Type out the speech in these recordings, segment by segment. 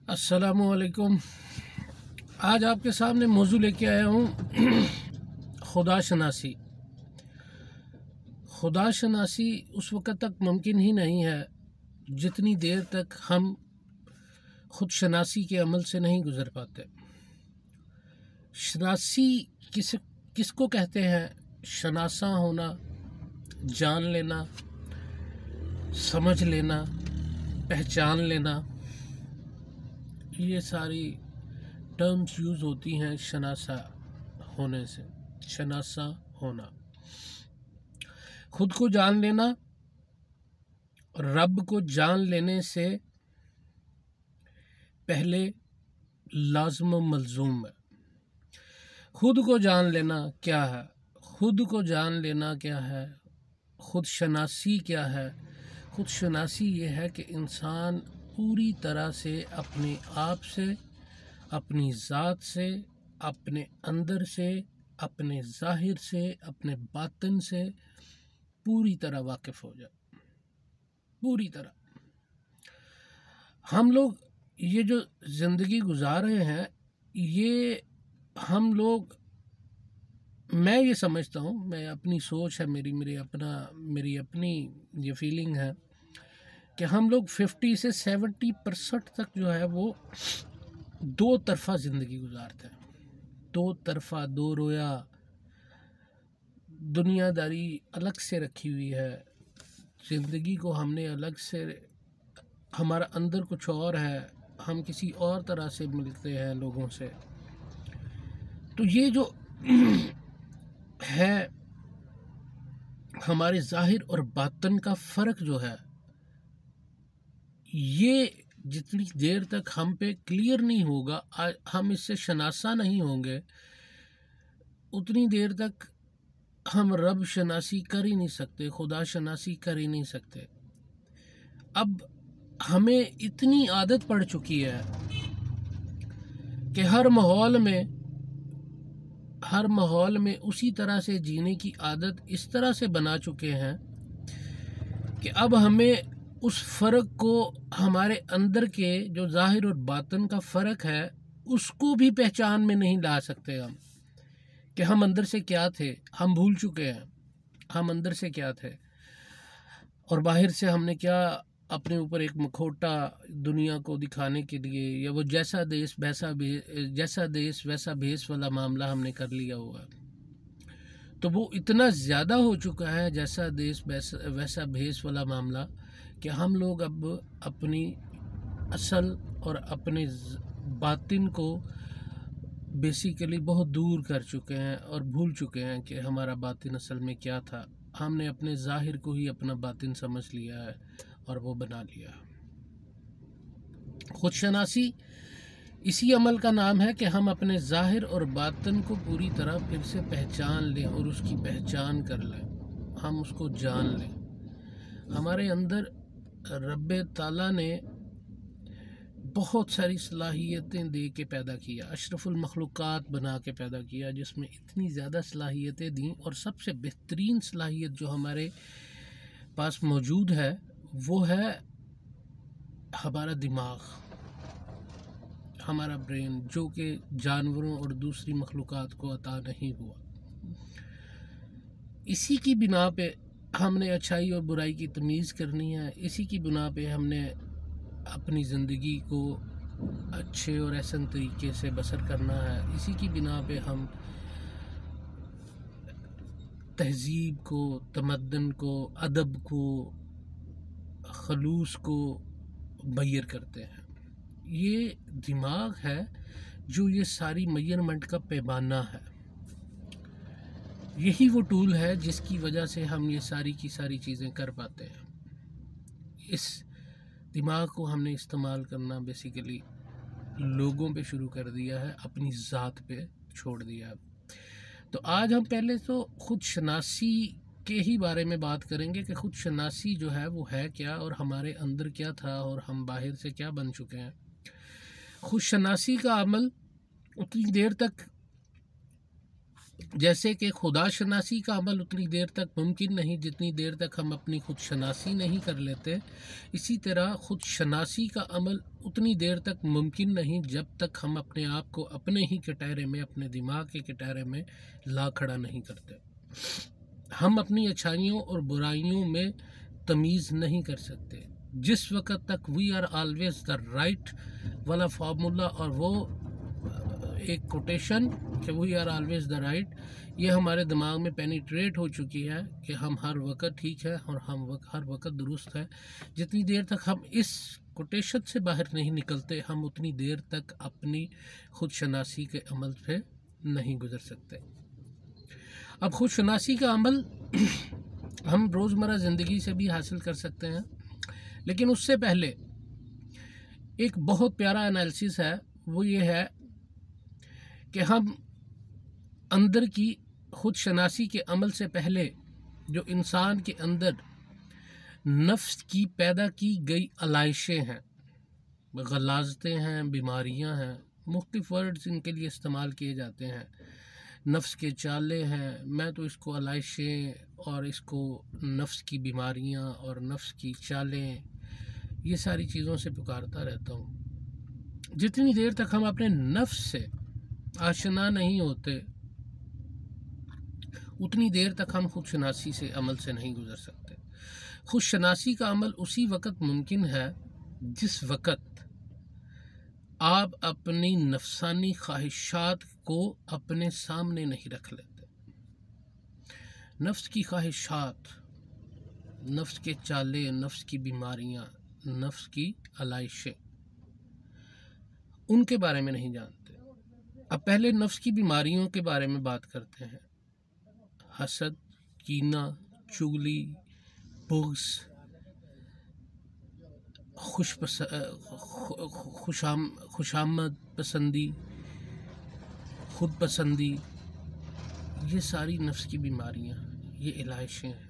अस्सलामुअलैकुम। आज आपके सामने मौजू लेके आया हूँ खुदा शनासी। खुदा शनासी उस वक़्त तक मुमकिन ही नहीं है जितनी देर तक हम खुद शनासी के अमल से नहीं गुज़र पाते। शनासी किसको कहते हैं? शनासा होना, जान लेना, समझ लेना, पहचान लेना, ये सारी टर्म्स यूज़ होती हैं शनासा होने से। शनासा होना, खुद को जान लेना, रब को जान लेने से पहले लाज़िम व मलज़ूम है। खुद को जान लेना क्या है? खुद को जान लेना क्या है? खुद शनासी क्या है? खुद शनासी ये है कि इंसान पूरी तरह से अपने आप से, अपनी ज़ात से, अपने अंदर से, अपने ज़ाहिर से, अपने बातिन से पूरी तरह वाकिफ़ हो जाए। पूरी तरह। हम लोग ये जो ज़िंदगी गुजार रहे हैं, ये हम लोग, मैं ये समझता हूँ, मैं अपनी सोच है, मेरी अपनी ये फीलिंग है कि हम लोग 50 से 70% तक जो है वो दो तरफ़ा ज़िंदगी गुजारते हैं। दो तरफ़ा, दो रोया, दुनियादारी अलग से रखी हुई है। ज़िंदगी को हमने अलग से, हमारा अंदर कुछ और है, हम किसी और तरह से मिलते हैं लोगों से। तो ये जो है हमारे ज़ाहिर और बातिन का फ़र्क जो है, ये जितनी देर तक हम पे क्लियर नहीं होगा, हम इससे शनासा नहीं होंगे, उतनी देर तक हम रब शनासी कर ही नहीं सकते, खुदा शनासी कर ही नहीं सकते। अब हमें इतनी आदत पड़ चुकी है कि हर माहौल में उसी तरह से जीने की आदत इस तरह से बना चुके हैं कि अब हमें उस फ़र्क को, हमारे अंदर के जो ज़ाहिर और बातिन का फ़र्क है, उसको भी पहचान में नहीं ला सकते हम कि हम अंदर से क्या थे। हम भूल चुके हैं हम अंदर से क्या थे और बाहर से हमने क्या अपने ऊपर एक मुखौटा दुनिया को दिखाने के लिए, या वो जैसा देश वैसा भेष वाला मामला हमने कर लिया हुआ। तो वो इतना ज़्यादा हो चुका है जैसा देश वैसा भेष वाला मामला कि हम लोग अब अपनी असल और अपने बातिन को बेसिकली बहुत दूर कर चुके हैं और भूल चुके हैं कि हमारा बातिन असल में क्या था। हमने अपने ज़ाहिर को ही अपना बातिन समझ लिया है और वो बना लिया। खुदशनासी इसी अमल का नाम है कि हम अपने ज़ाहिर और बातिन को पूरी तरह फिर से पहचान लें और उसकी पहचान कर लें, हम उसको जान लें। हमारे अंदर रब ताला ने बहुत सारी सलाहियतें दे के पैदा किया, अशरफुल मखलूक़ात बना के पैदा किया, जिसमें इतनी ज़्यादा सलाहियतें दी, और सबसे बेहतरीन सलाहियत जो हमारे पास मौजूद है वो है हमारा दिमाग, हमारा ब्रेन, जो कि जानवरों और दूसरी मखलूक़ात को अता नहीं हुआ। इसी की बिना पे हमने अच्छाई और बुराई की तमीज़ करनी है। इसी की बिना पे हमने अपनी ज़िंदगी को अच्छे और एहसन तरीके से बसर करना है। इसी की बिना पे हम तहज़ीब को, तमद्दन को, अदब को, खलूस को मैयर करते हैं। ये दिमाग है जो ये सारी मेजरमेंट का पैमाना है। यही वो टूल है जिसकी वजह से हम ये सारी की सारी चीज़ें कर पाते हैं। इस दिमाग को हमने इस्तेमाल करना बेसिकली लोगों पे शुरू कर दिया है, अपनी ज़ात पे छोड़ दिया है। तो आज हम पहले तो खुद शनासी के ही बारे में बात करेंगे कि खुद शनासी जो है वो है क्या, और हमारे अंदर क्या था और हम बाहर से क्या बन चुके हैं। खुद शनासी का अमल उतनी देर तक जैसे कि खुदा शनासी का अमल उतनी देर तक मुमकिन नहीं जितनी देर तक हम अपनी खुद शनासी नहीं कर लेते, इसी तरह खुद शनासी का अमल उतनी देर तक मुमकिन नहीं जब तक हम अपने आप को अपने ही कटहरे में, अपने दिमाग के कटहरे में ला खड़ा नहीं करते। हम अपनी अच्छाइयों और बुराइयों में तमीज़ नहीं कर सकते। जिस वक़्त तक we are always the right वाला फार्मूला और वो एक कोटेशन कि we are always the right, ये हमारे दिमाग में पेनिट्रेट हो चुकी है कि हम हर वक्त ठीक है और हम हर वक्त दुरुस्त है। जितनी देर तक हम इस कोटेशन से बाहर नहीं निकलते, हम उतनी देर तक अपनी खुद शनासी के अमल से नहीं गुजर सकते। अब खुद शनासी का अमल हम रोज़मर्रा ज़िंदगी से भी हासिल कर सकते हैं, लेकिन उससे पहले एक बहुत प्यारा एनालिसिस है। वो ये है कि हम अंदर की खुद शनासी के अमल से पहले जो इंसान के अंदर नफ्स की पैदा की गई अलाइशें हैं, गलाजतें हैं, बीमारियां हैं, मुख्तलिफ वर्ड्स इनके लिए इस्तेमाल किए जाते हैं। नफ्स के चाले हैं, मैं तो इसको अलाइशें और इसको नफ्स की बीमारियां और नफ्स की चालें, ये सारी चीज़ों से पुकारता रहता हूँ। जितनी देर तक हम अपने नफ्स से आशना नहीं होते, उतनी देर तक हम खुद शनासी से अमल से नहीं गुजर सकते। खुद शनासी का अमल उसी वक़्त मुमकिन है जिस वक़्त आप अपनी नफसानी ख्वाहिशात को अपने सामने नहीं रख लेते। नफ्स की ख्वाहिशात, नफ्स के चाले, नफ्स की बीमारियां, नफ्स की अलाइशें, उनके बारे में नहीं जानते। अब पहले नफ्स की बीमारियों के बारे में बात करते हैं। हसद, कीना, चुगली, बुग़्ज़, खुशामद पसंदी, खुद पसंदी, ये सारी नफ्स की बीमारियां, ये इलाइशें हैं,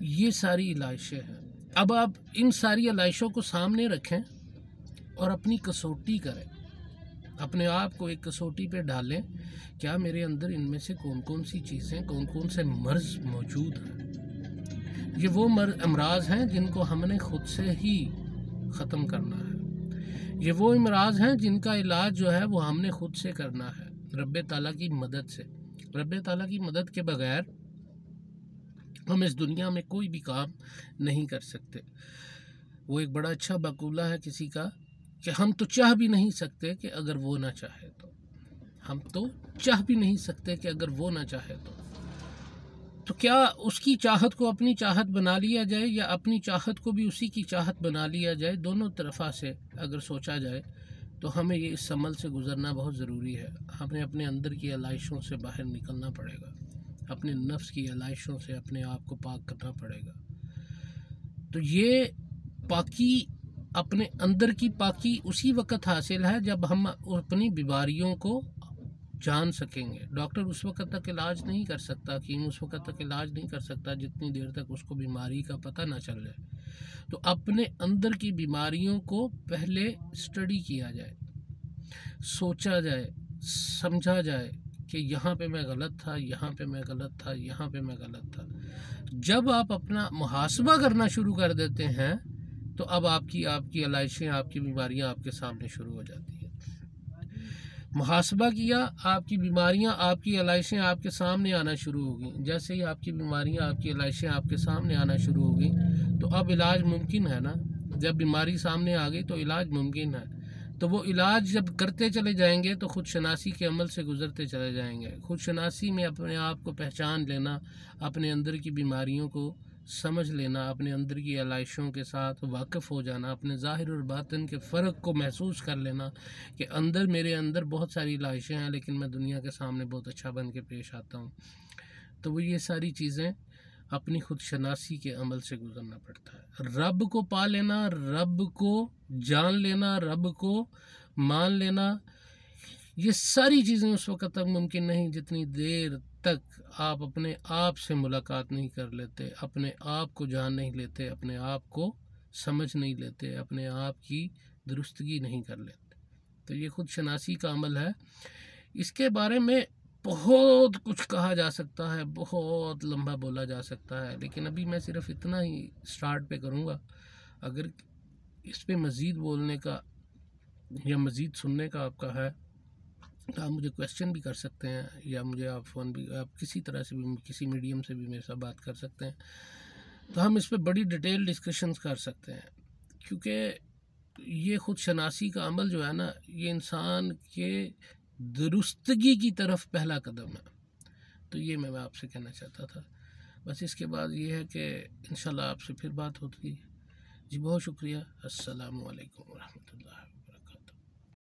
ये सारी इलाइशें हैं। अब आप इन सारी इलाइशों को सामने रखें और अपनी कसौटी करें, अपने आप को एक कसौटी पे डालें, क्या मेरे अंदर इनमें से कौन कौन सी चीज़ें, कौन कौन से मर्ज़ मौजूद हैं। ये वो अमराज हैं जिनको हमने खुद से ही ख़त्म करना है। ये वो अमराज हैं जिनका इलाज जो है वो हमने खुद से करना है, रब्बे ताला की मदद से। रब्बे ताला की मदद के बगैर हम इस दुनिया में कोई भी काम नहीं कर सकते। वो एक बड़ा अच्छा मक़ूला है किसी का कि हम तो चाह भी नहीं सकते कि अगर वो ना चाहे तो, हम तो चाह भी नहीं सकते कि अगर वो ना चाहे तो क्या उसकी चाहत को अपनी चाहत बना लिया जाए या अपनी चाहत को भी उसी की चाहत बना लिया जाए। दोनों तरफा से अगर सोचा जाए तो हमें ये इस अमल से गुज़रना बहुत ज़रूरी है। हमें अपने अंदर की अलाइशों से बाहर निकलना पड़ेगा, अपने नफ्स की अलाइशों से अपने आप को पाक करना पड़ेगा। तो ये पाकी, अपने अंदर की पाकी उसी वक़्त हासिल है जब हम अपनी बीमारियों को जान सकेंगे। डॉक्टर उस वक़्त तक इलाज नहीं कर सकता, हकीम उस वक़्त तक इलाज नहीं कर सकता जितनी देर तक उसको बीमारी का पता ना चल जाए। तो अपने अंदर की बीमारियों को पहले स्टडी किया जाए, सोचा जाए, समझा जाए कि यहाँ पे मैं गलत था, यहाँ पे मैं गलत था, यहाँ पे मैं गलत था। जब आप अपना मुहासबा करना शुरू कर देते हैं तो अब आपकी अलाइशें, आपकी बीमारियाँ आपके सामने शुरू हो जाती हैं। मुहासबा किया, आपकी बीमारियां, आपकी अलाइशें आपके सामने आना शुरू हो गई। जैसे ही आपकी बीमारियां, आपकी अलाइशें आपके सामने आना शुरू हो गई तो अब इलाज मुमकिन है ना। जब बीमारी सामने आ गई तो इलाज मुमकिन है। तो वो इलाज जब करते चले जाएंगे तो खुद शनासी के अमल से गुजरते चले जाएंगे। खुद शनासी में अपने आप को पहचान लेना, अपने अंदर की बीमारियों को समझ लेना, अपने अंदर की अलाइशों के साथ वाकिफ़ हो जाना, अपने ज़ाहिर और बातिन के फ़र्क को महसूस कर लेना कि अंदर मेरे अंदर बहुत सारी अलाइशें हैं लेकिन मैं दुनिया के सामने बहुत अच्छा बन के पेश आता हूँ। तो वो ये सारी चीज़ें अपनी खुद शनासी के अमल से गुज़रना पड़ता है। रब को पा लेना, रब को जान लेना, रब को मान लेना, ये सारी चीज़ें उस वक़्त तक मुमकिन नहीं जितनी देर तक आप अपने आप से मुलाकात नहीं कर लेते, अपने आप को जान नहीं लेते, अपने आप को समझ नहीं लेते, अपने आप की दुरुस्तगी नहीं कर लेते। तो ये खुद शनासी का अमल है इसके बारे में बहुत कुछ कहा जा सकता है, बहुत लंबा बोला जा सकता है, लेकिन अभी मैं सिर्फ इतना ही स्टार्ट पे करूँगा। अगर इस पे मज़ीद बोलने का या मज़ीद सुनने का आपका है तो आप मुझे क्वेश्चन भी कर सकते हैं, या मुझे आप फ़ोन भी, आप किसी तरह से भी, किसी मीडियम से भी मेरे साथ बात कर सकते हैं, तो हम इस पे बड़ी डिटेल डिस्कशंस कर सकते हैं। क्योंकि ये ख़ुद शनासी का अमल जो है ना, ये इंसान के दुरुस्तगी की तरफ पहला कदम है। तो ये मैं आपसे कहना चाहता था। बस इसके बाद ये है कि इंशाल्लाह आपसे फिर बात होती है। जी बहुत शुक्रिया। अस्सलामु अलैकुम व रहमतुल्लाह।